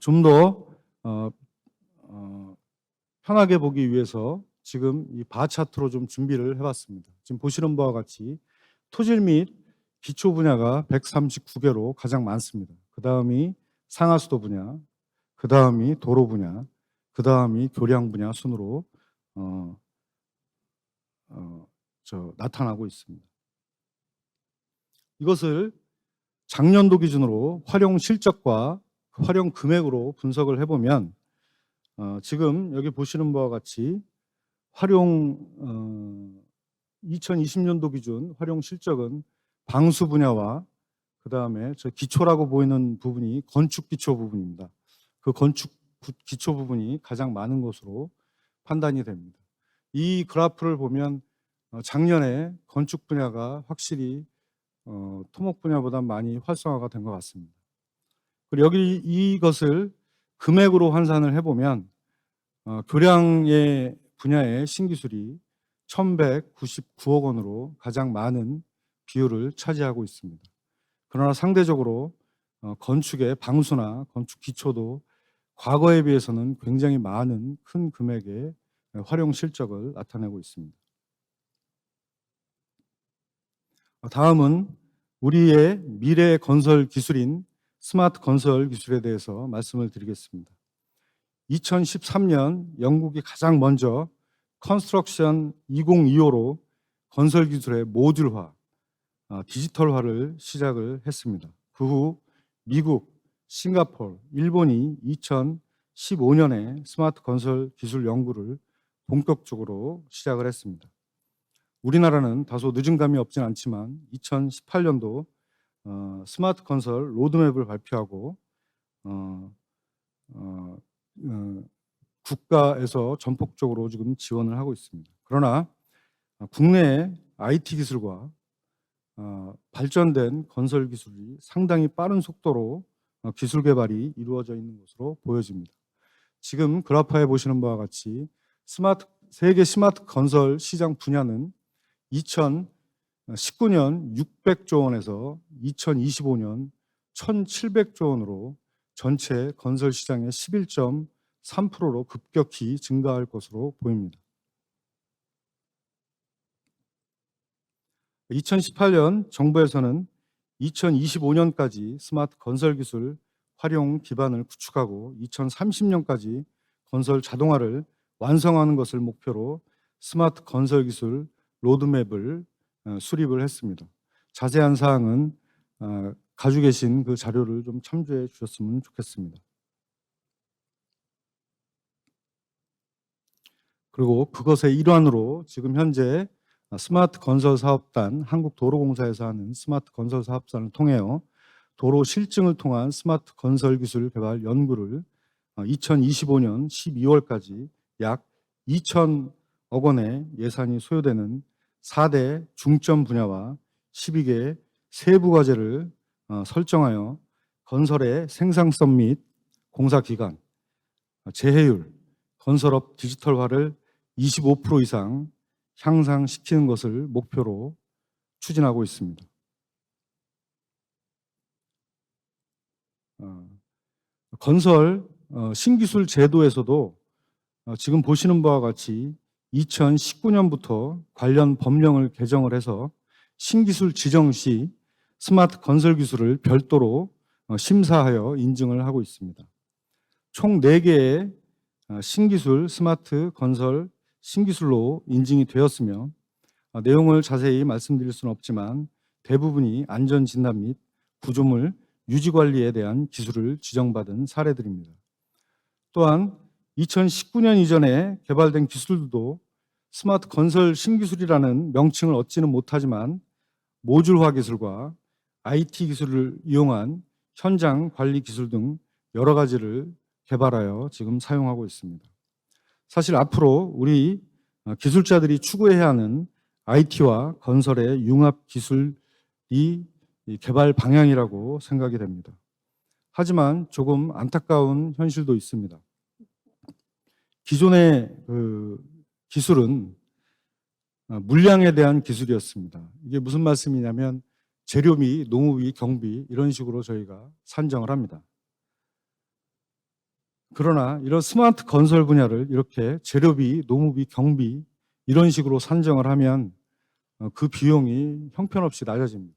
좀 더 편하게 보기 위해서 지금 이 바 차트로 좀 준비를 해봤습니다. 지금 보시는 바와 같이 토질 및 기초 분야가 139개로 가장 많습니다. 그 다음이 상하수도 분야, 그 다음이 도로 분야, 그 다음이 교량 분야 순으로 나타나고 있습니다. 이것을 작년도 기준으로 활용 실적과 활용 금액으로 분석을 해보면 지금 여기 보시는 바와 같이 활용 2020년도 기준 활용 실적은 방수 분야와 그 다음에 저 기초라고 보이는 부분이 건축 기초 부분입니다. 그 건축 기초 부분이 가장 많은 것으로 판단이 됩니다. 이 그래프를 보면 작년에 건축 분야가 확실히 토목 분야보다 많이 활성화가 된 것 같습니다. 그리고 여기 이것을 금액으로 환산을 해보면 교량의 분야의 신기술이 1,199억 원으로 가장 많은 비율을 차지하고 있습니다. 그러나 상대적으로 건축의 방수나 건축 기초도 과거에 비해서는 굉장히 많은 큰 금액의 활용 실적을 나타내고 있습니다. 다음은 우리의 미래 건설 기술인 스마트 건설 기술에 대해서 말씀을 드리겠습니다. 2013년 영국이 가장 먼저 컨스트럭션 2025로 건설 기술의 모듈화, 디지털화를 시작을 했습니다. 그 후 미국, 싱가포르, 일본이 2015년에 스마트 건설 기술 연구를 본격적으로 시작을 했습니다. 우리나라는 다소 늦은 감이 없진 않지만 2018년도 스마트 건설 로드맵을 발표하고 국가에서 전폭적으로 지금 지원을 하고 있습니다. 그러나 국내의 IT 기술과 발전된 건설 기술이 상당히 빠른 속도로 기술 개발이 이루어져 있는 것으로 보여집니다. 지금 그래프에 보시는 바와 같이 세계 스마트 건설 시장 분야는 2019년 600조 원에서 2025년 1,700조 원으로 전체 건설 시장의 11.3%로 급격히 증가할 것으로 보입니다. 2018년 정부에서는 2025년까지 스마트 건설 기술 활용 기반을 구축하고 2030년까지 건설 자동화를 완성하는 것을 목표로 스마트 건설 기술 로드맵을 수립을 했습니다. 자세한 사항은 가지고 계신 그 자료를 좀 참조해 주셨으면 좋겠습니다. 그리고 그것의 일환으로 지금 현재 스마트 건설 사업단, 한국도로공사에서 하는 스마트 건설 사업단을 통해요. 도로 실증을 통한 스마트 건설 기술 개발 연구를 2025년 12월까지 약 2천억 원의 예산이 소요되는 4대 중점 분야와 12개 세부 과제를 설정하여 건설의 생산성 및 공사 기간, 재해율, 건설업 디지털화를 25% 이상 향상시키는 것을 목표로 추진하고 있습니다. 건설 신기술 제도에서도 지금 보시는 바와 같이 2019년부터 관련 법령을 개정을 해서 신기술 지정 시 스마트 건설 기술을 별도로 심사하여 인증을 하고 있습니다. 총 4개의 신기술 스마트 건설 신기술로 인증이 되었으며 내용을 자세히 말씀드릴 수는 없지만 대부분이 안전진단 및 구조물 유지관리에 대한 기술을 지정받은 사례들입니다. 또한 2019년 이전에 개발된 기술도 스마트 건설 신기술이라는 명칭을 얻지는 못하지만 모듈화 기술과 IT 기술을 이용한 현장 관리 기술 등 여러 가지를 개발하여 지금 사용하고 있습니다. 사실 앞으로 우리 기술자들이 추구해야 하는 IT와 건설의 융합 기술이 개발 방향이라고 생각이 됩니다. 하지만 조금 안타까운 현실도 있습니다. 기존의 기술은 물량에 대한 기술이었습니다. 이게 무슨 말씀이냐면 재료비, 농우비, 경비 이런 식으로 저희가 산정을 합니다. 그러나 이런 스마트 건설 분야를 이렇게 재료비, 농우비, 경비 이런 식으로 산정을 하면 그 비용이 형편없이 낮아집니다.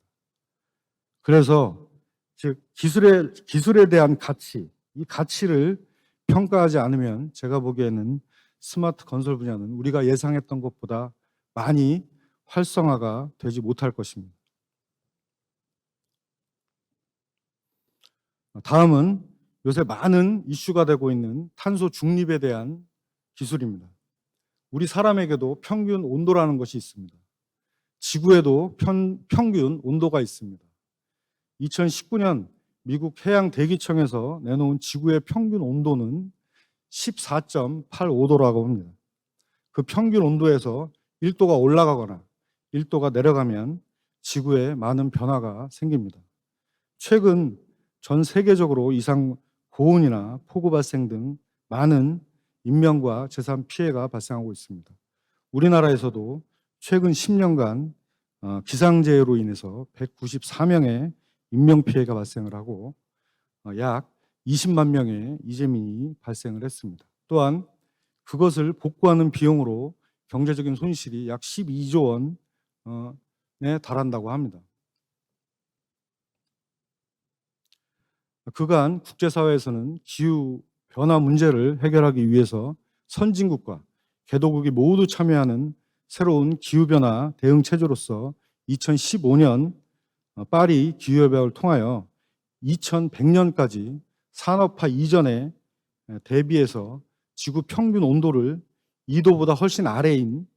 그래서 즉 기술에 대한 가치, 이 가치를 평가하지 않으면 제가 보기에는 스마트 건설 분야는 우리가 예상했던 것보다 많이 활성화가 되지 못할 것입니다. 다음은 요새 많은 이슈가 되고 있는 탄소 중립에 대한 기술입니다. 우리 사람에게도 평균 온도라는 것이 있습니다. 지구에도 평균 온도가 있습니다. 2019년 미국 해양대기청에서 내놓은 지구의 평균 온도는 14.85도라고 합니다. 그 평균 온도에서 1도가 올라가거나 1도가 내려가면 지구에 많은 변화가 생깁니다. 최근 전 세계적으로 이상 고온이나 폭우 발생 등 많은 인명과 재산 피해가 발생하고 있습니다. 우리나라에서도 최근 10년간 기상재해로 인해서 194명의 인명피해가 발생을 하고 약 20만 명의 이재민이 발생을 했습니다. 또한 그것을 복구하는 비용으로 경제적인 손실이 약 12조 원에 달한다고 합니다. 그간 국제사회에서는 기후변화 문제를 해결하기 위해서 선진국과 개도국이 모두 참여하는 새로운 기후변화 대응 체제로서 2015년 파리 기후협약을 통하여 2100년까지 산업화 이전에 대비해서 지구 평균 온도를 2도보다 훨씬 아래인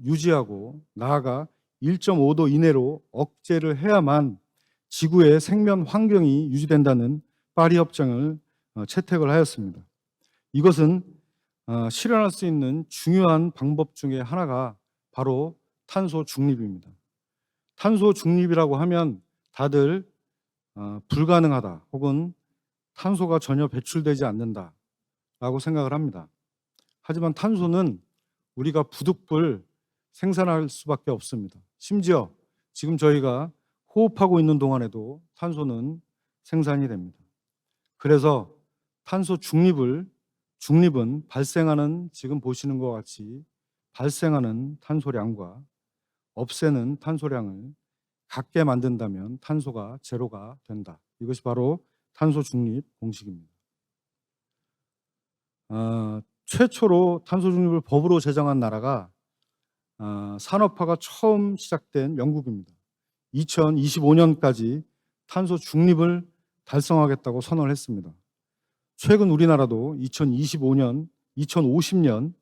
유지하고 나아가 1.5도 이내로 억제를 해야만 지구의 생명 환경이 유지된다는 파리 협정을 채택을 하였습니다. 이것은 실현할 수 있는 중요한 방법 중에 하나가 바로 탄소 중립입니다. 탄소 중립이라고 하면 다들 불가능하다 혹은 탄소가 전혀 배출되지 않는다라고 생각을 합니다. 하지만 탄소는 우리가 부득불 생산할 수밖에 없습니다. 심지어 지금 저희가 호흡하고 있는 동안에도 탄소는 생산이 됩니다. 그래서 탄소 중립은 발생하는, 지금 보시는 것 같이 발생하는 탄소량과 없애는 탄소량을 같게 만든다면 탄소가 제로가 된다. 이것이 바로 탄소 중립 공식입니다. 최초로 탄소 중립을 법으로 제정한 나라가 산업화가 처음 시작된 영국입니다. 2025년까지 탄소 중립을 달성하겠다고 선언을 했습니다. 최근 우리나라도 2025년, 2050년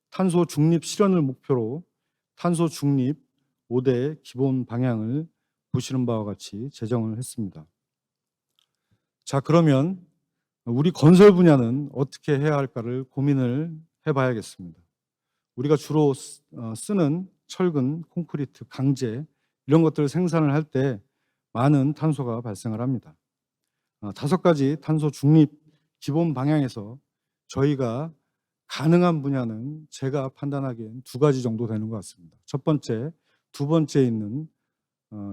탄소 중립 실현을 목표로 탄소 중립 5대 기본 방향을 보시는 바와 같이 제정을 했습니다. 자, 그러면 우리 건설 분야는 어떻게 해야 할까를 고민을 해봐야겠습니다. 우리가 주로 쓰는 철근, 콘크리트, 강제 이런 것들을 생산을 할 때 많은 탄소가 발생을 합니다. 5가지 탄소 중립 기본 방향에서 저희가 가능한 분야는 제가 판단하기엔 2가지 정도 되는 것 같습니다. 첫 번째, 두 번째에 있는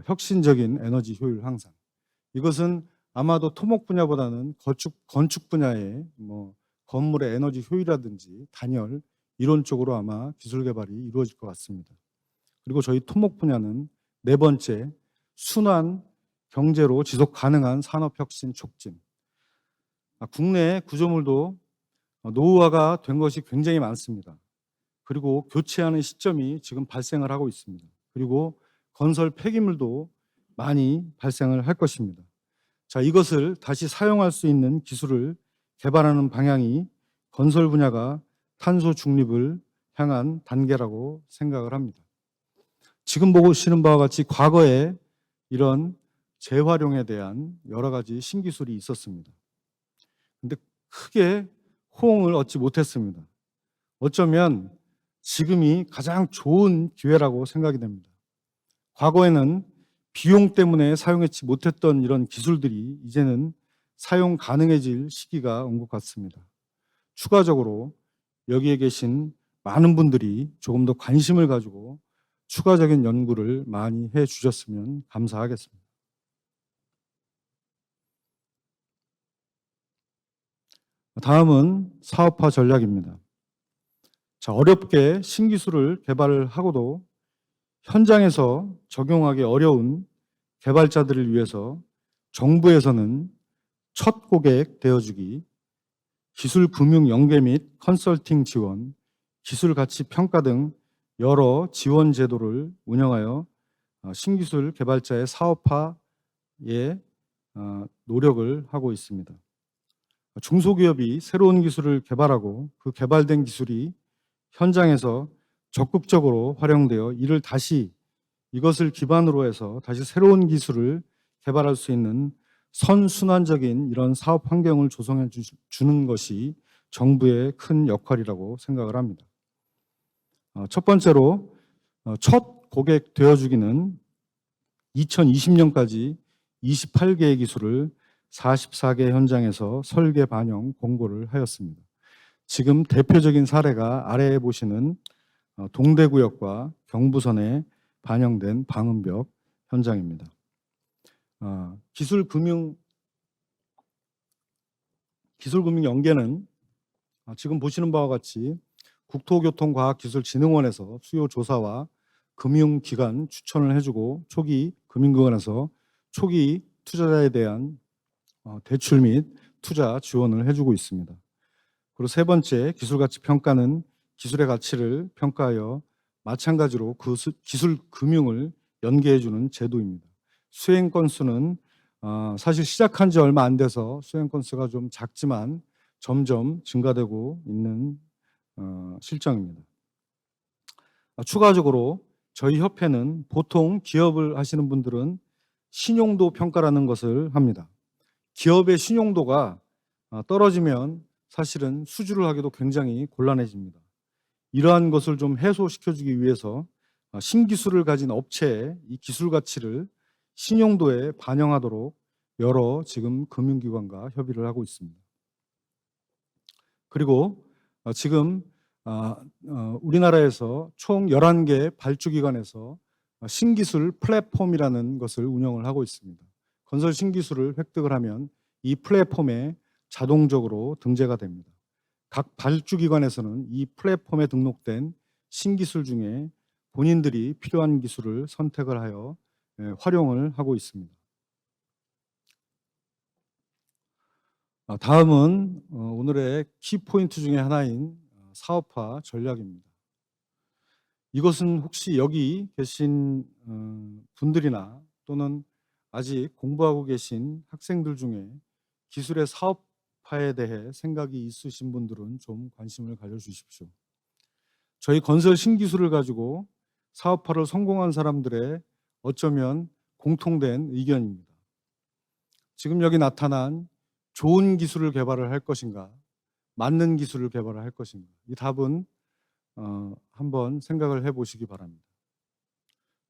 혁신적인 에너지 효율 향상. 이것은 아마도 토목 분야보다는 건축 분야의 건물의 에너지 효율이라든지 단열 이런 쪽으로 아마 기술 개발이 이루어질 것 같습니다. 그리고 저희 토목 분야는 4번째, 순환 경제로 지속 가능한 산업 혁신 촉진. 국내 구조물도 노후화가 된 것이 굉장히 많습니다. 그리고 교체하는 시점이 지금 발생을 하고 있습니다. 그리고 건설 폐기물도 많이 발생을 할 것입니다. 자, 이것을 다시 사용할 수 있는 기술을 개발하는 방향이 건설 분야가 탄소 중립을 향한 단계라고 생각을 합니다. 지금 보시는 바와 같이 과거에 이런 재활용에 대한 여러 가지 신기술이 있었습니다. 근데 크게 호응을 얻지 못했습니다. 어쩌면 지금이 가장 좋은 기회라고 생각이 됩니다. 과거에는 비용 때문에 사용하지 못했던 이런 기술들이 이제는 사용 가능해질 시기가 온 것 같습니다. 추가적으로 여기에 계신 많은 분들이 조금 더 관심을 가지고 추가적인 연구를 많이 해 주셨으면 감사하겠습니다. 다음은 사업화 전략입니다. 자, 어렵게 신기술을 개발을 하고도 현장에서 적용하기 어려운 개발자들을 위해서 정부에서는 첫 고객 되어주기, 기술 금융 연계 및 컨설팅 지원, 기술 가치 평가 등 여러 지원 제도를 운영하여 신기술 개발자의 사업화에 노력을 하고 있습니다. 중소기업이 새로운 기술을 개발하고 그 개발된 기술이 현장에서 적극적으로 활용되어 이것을 기반으로 해서 다시 새로운 기술을 개발할 수 있는 선순환적인 이런 사업 환경을 조성해 주는 것이 정부의 큰 역할이라고 생각을 합니다. 첫 번째로 첫 고객 되어주기는 2020년까지 28개의 기술을 44개 현장에서 설계 반영 공고를 하였습니다. 지금 대표적인 사례가 아래에 보시는 동대구역과 경부선에 반영된 방음벽 현장입니다. 기술금융 연계는 지금 보시는 바와 같이 국토교통과학기술진흥원에서 수요 조사와 금융기관 추천을 해주고 금융기관에서 초기 투자자에 대한 대출 및 투자 지원을 해주고 있습니다. 그리고 세 번째, 기술가치 평가는 기술의 가치를 평가하여 마찬가지로 그 기술 금융을 연계해주는 제도입니다. 수행 건수는 사실 시작한 지 얼마 안 돼서 수행 건수가 좀 작지만 점점 증가되고 있는 실정입니다. 추가적으로 저희 협회는 보통 기업을 하시는 분들은 신용도 평가라는 것을 합니다. 기업의 신용도가 떨어지면 사실은 수주를 하기도 굉장히 곤란해집니다. 이러한 것을 좀 해소시켜주기 위해서 신기술을 가진 업체의 이 기술 가치를 신용도에 반영하도록 여러 지금 금융기관과 협의를 하고 있습니다. 그리고 지금 우리나라에서 총 11개 발주기관에서 신기술 플랫폼이라는 것을 운영을 하고 있습니다. 건설 신기술을 획득을 하면 이 플랫폼에 자동적으로 등재가 됩니다. 각 발주기관에서는 이 플랫폼에 등록된 신기술 중에 본인들이 필요한 기술을 선택을 하여 활용을 하고 있습니다. 다음은 오늘의 키포인트 중에 하나인 사업화 전략입니다. 이것은 혹시 여기 계신 분들이나 또는 아직 공부하고 계신 학생들 중에 기술의 사업화에 대해 생각이 있으신 분들은 좀 관심을 가져주십시오. 저희 건설 신기술을 가지고 사업화를 성공한 사람들의 어쩌면 공통된 의견입니다. 지금 여기 나타난 좋은 기술을 개발을 할 것인가, 맞는 기술을 개발을 할 것인가, 이 답은 한번 생각을 해보시기 바랍니다.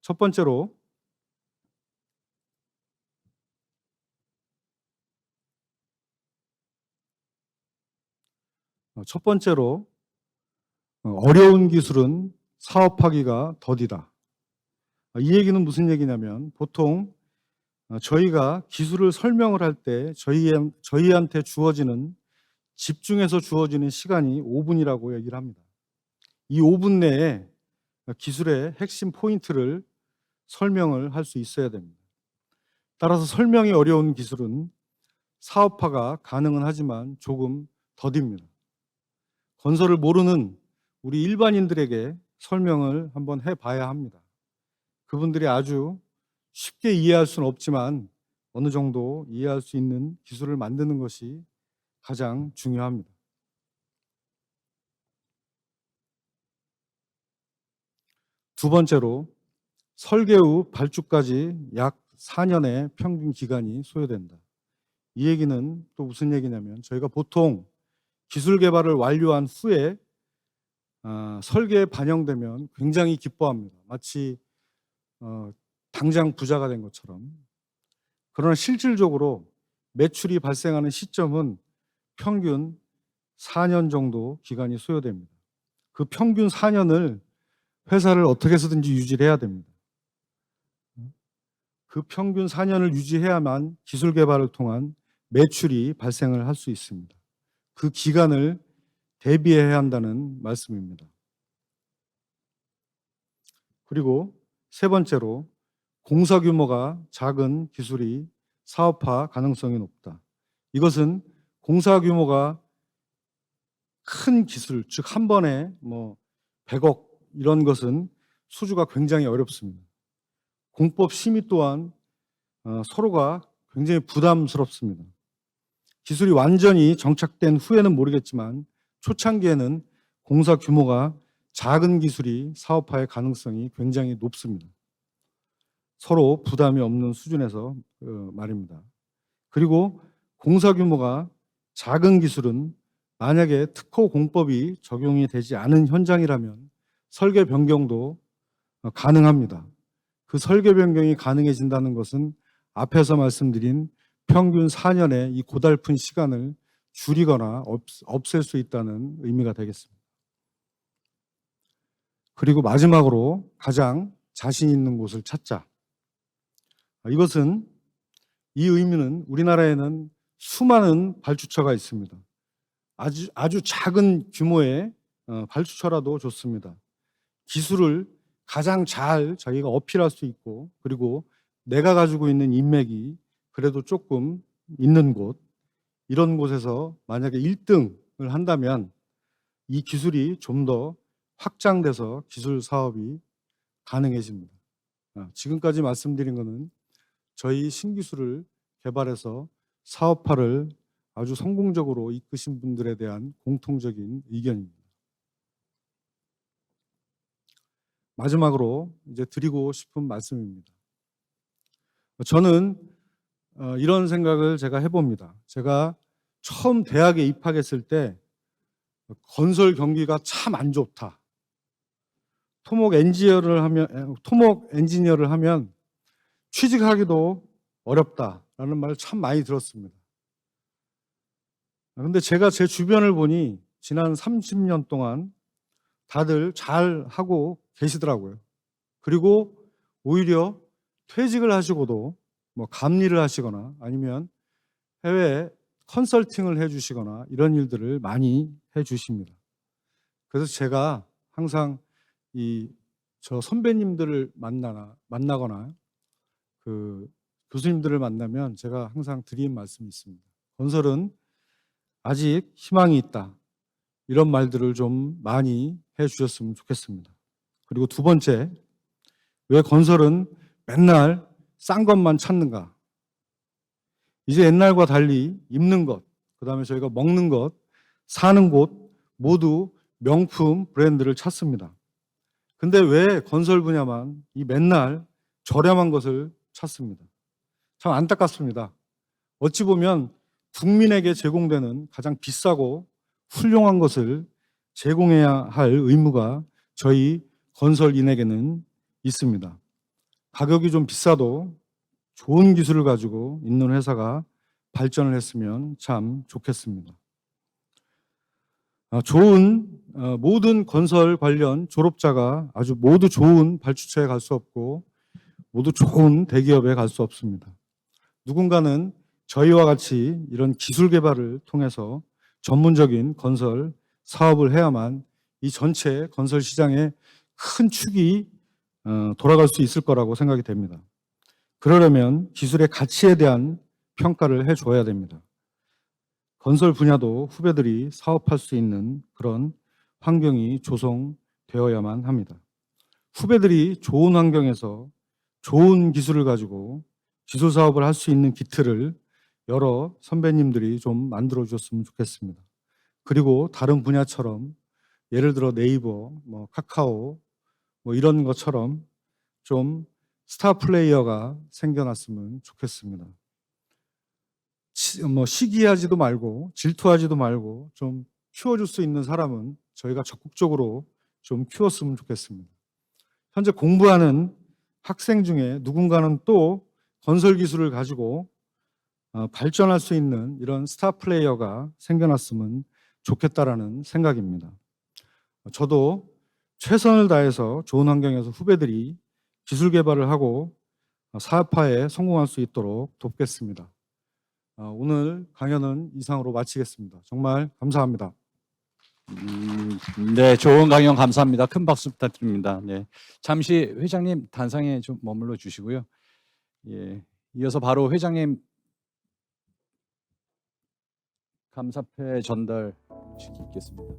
첫 번째로 어려운 기술은 사업하기가 더디다. 이 얘기는 무슨 얘기냐면 보통 저희가 기술을 설명을 할 때 저희한테 주어지는 집중해서 주어지는 시간이 5분이라고 얘기를 합니다. 이 5분 내에 기술의 핵심 포인트를 설명을 할 수 있어야 됩니다. 따라서 설명이 어려운 기술은 사업화가 가능은 하지만 조금 더딥니다. 건설을 모르는 우리 일반인들에게 설명을 한번 해봐야 합니다. 그분들이 아주 쉽게 이해할 수는 없지만 어느 정도 이해할 수 있는 기술을 만드는 것이 가장 중요합니다. 두 번째로 설계 후 발주까지 약 4년의 평균 기간이 소요된다. 이 얘기는 또 무슨 얘기냐면 저희가 보통 기술 개발을 완료한 후에 설계에 반영되면 굉장히 기뻐합니다. 마치 당장 부자가 된 것처럼. 그러나 실질적으로 매출이 발생하는 시점은 평균 4년 정도 기간이 소요됩니다. 그 평균 4년을 회사를 어떻게 해서든지 유지를 해야 됩니다. 그 평균 4년을 유지해야만 기술 개발을 통한 매출이 발생을 할 수 있습니다. 그 기간을 대비해야 한다는 말씀입니다. 그리고 세 번째로 공사 규모가 작은 기술이 사업화 가능성이 높다. 이것은 공사 규모가 큰 기술, 즉 한 번에 100억 이런 것은 수주가 굉장히 어렵습니다. 공법 심의 또한 서로가 굉장히 부담스럽습니다. 기술이 완전히 정착된 후에는 모르겠지만 초창기에는 공사 규모가 작은 기술이 사업화의 가능성이 굉장히 높습니다. 서로 부담이 없는 수준에서 말입니다. 그리고 공사 규모가 작은 기술은 만약에 특허 공법이 적용이 되지 않은 현장이라면 설계 변경도 가능합니다. 그 설계 변경이 가능해진다는 것은 앞에서 말씀드린 평균 4년의 이 고달픈 시간을 줄이거나 없앨 수 있다는 의미가 되겠습니다. 그리고 마지막으로 가장 자신 있는 곳을 찾자. 이것은 이 의미는 우리나라에는 수많은 발주처가 있습니다. 아주 작은 규모의 발주처라도 좋습니다. 기술을 가장 잘 자기가 어필할 수 있고 그리고 내가 가지고 있는 인맥이 그래도 조금 있는 곳, 이런 곳에서 만약에 1등을 한다면 이 기술이 좀 더 확장돼서 기술 사업이 가능해집니다. 지금까지 말씀드린 것은 저희 신기술을 개발해서 사업화를 아주 성공적으로 이끄신 분들에 대한 공통적인 의견입니다. 마지막으로 이제 드리고 싶은 말씀입니다. 저는 이런 생각을 제가 해봅니다. 제가 처음 대학에 입학했을 때 건설 경기가 참 안 좋다. 토목 엔지니어를 하면 취직하기도 어렵다라는 말을 참 많이 들었습니다. 근데 제가 제 주변을 보니 지난 30년 동안 다들 잘 하고 계시더라고요. 그리고 오히려 퇴직을 하시고도 뭐 감리를 하시거나 아니면 해외 컨설팅을 해주시거나 이런 일들을 많이 해주십니다. 그래서 제가 항상 저 선배님들을 만나거나 그 교수님들을 만나면 제가 항상 드리는 말씀이 있습니다. 건설은 아직 희망이 있다. 이런 말들을 좀 많이 해주셨으면 좋겠습니다. 그리고 두 번째, 왜 건설은 맨날 싼 것만 찾는가? 이제 옛날과 달리 입는 것, 그 다음에 저희가 먹는 것, 사는 곳 모두 명품 브랜드를 찾습니다. 근데 왜 건설 분야만 이 맨날 저렴한 것을 찾습니다? 참 안타깝습니다. 어찌 보면 국민에게 제공되는 가장 비싸고 훌륭한 것을 제공해야 할 의무가 저희 건설인에게는 있습니다. 가격이 좀 비싸도 좋은 기술을 가지고 있는 회사가 발전을 했으면 참 좋겠습니다. 모든 건설 관련 졸업자가 아주 모두 좋은 발주처에 갈 수 없고 모두 좋은 대기업에 갈 수 없습니다. 누군가는 저희와 같이 이런 기술 개발을 통해서 전문적인 건설 사업을 해야만 이 전체 건설 시장의 큰 축이 돌아갈 수 있을 거라고 생각이 됩니다. 그러려면 기술의 가치에 대한 평가를 해줘야 됩니다. 건설 분야도 후배들이 사업할 수 있는 그런 환경이 조성되어야만 합니다. 후배들이 좋은 환경에서 좋은 기술을 가지고 기술 사업을 할 수 있는 기틀을 여러 선배님들이 좀 만들어 주셨으면 좋겠습니다. 그리고 다른 분야처럼 예를 들어 네이버, 카카오 이런 것처럼 좀 스타 플레이어가 생겨났으면 좋겠습니다. 시기하지도 말고 질투하지도 말고 좀 키워줄 수 있는 사람은 저희가 적극적으로 좀 키웠으면 좋겠습니다. 현재 공부하는 학생 중에 누군가는 또 건설 기술을 가지고 발전할 수 있는 이런 스타 플레이어가 생겨났으면 좋겠다라는 생각입니다. 저도 최선을 다해서 좋은 환경에서 후배들이 기술 개발을 하고 사업화에 성공할 수 있도록 돕겠습니다. 오늘 강연은 이상으로 마치겠습니다. 정말 감사합니다. 네, 좋은 강연 감사합니다. 큰 박수 부탁드립니다. 네, 잠시 회장님 단상에 좀 머물러 주시고요. 예, 이어서 바로 회장님 감사패 전달 시키겠습니다.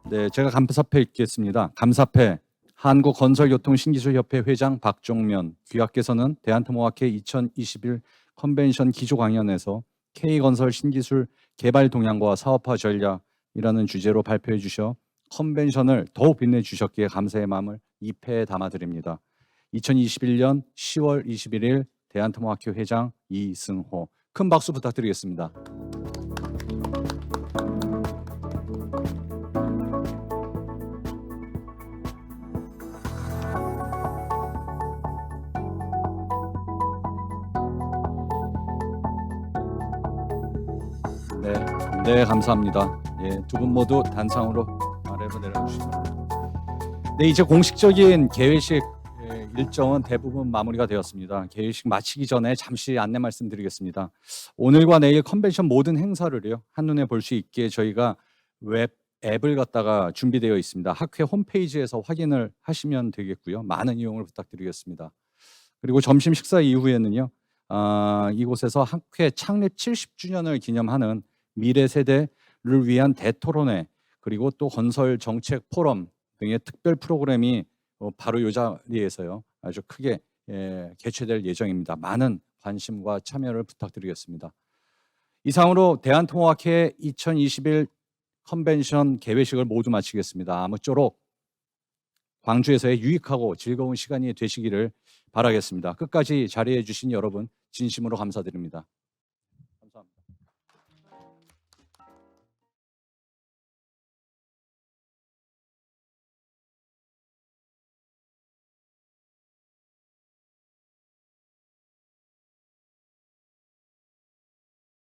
네, 제가 감사패 읽겠습니다. 감사패 한국건설교통신기술협회 회장 박종면 귀하께서는 대한토모아케 2021 컨벤션 기조 강연에서 K건설 신기술 개발 동향과 사업화 전략이라는 주제로 발표해 주셔 컨벤션을 더욱 빛내 주셨기에 감사의 마음을 이 패에 담아드립니다. 2021년 10월 21일 대한토모아케 회장 이승호. 큰 박수 부탁드리겠습니다. 네, 감사합니다. 예, 두 분 모두 단상으로 아래로 내려주시기 바랍니다. 네, 이제 공식적인 개회식 일정은 대부분 마무리가 되었습니다. 개회식 마치기 전에 잠시 안내 말씀드리겠습니다. 오늘과 내일 컨벤션 모든 행사를요 한눈에 볼 수 있게 저희가 웹 앱을 갖다가 준비되어 있습니다. 학회 홈페이지에서 확인을 하시면 되겠고요. 많은 이용을 부탁드리겠습니다. 그리고 점심 식사 이후에는요 이곳에서 학회 창립 70주년을 기념하는 미래 세대를 위한 대토론회 그리고 또 건설 정책 포럼 등의 특별 프로그램이 바로 이 자리에서요 아주 크게 개최될 예정입니다. 많은 관심과 참여를 부탁드리겠습니다. 이상으로 대한토모아케 2021 컨벤션 개회식을 모두 마치겠습니다. 아무쪼록 광주에서의 유익하고 즐거운 시간이 되시기를 바라겠습니다. 끝까지 자리해 주신 여러분 진심으로 감사드립니다.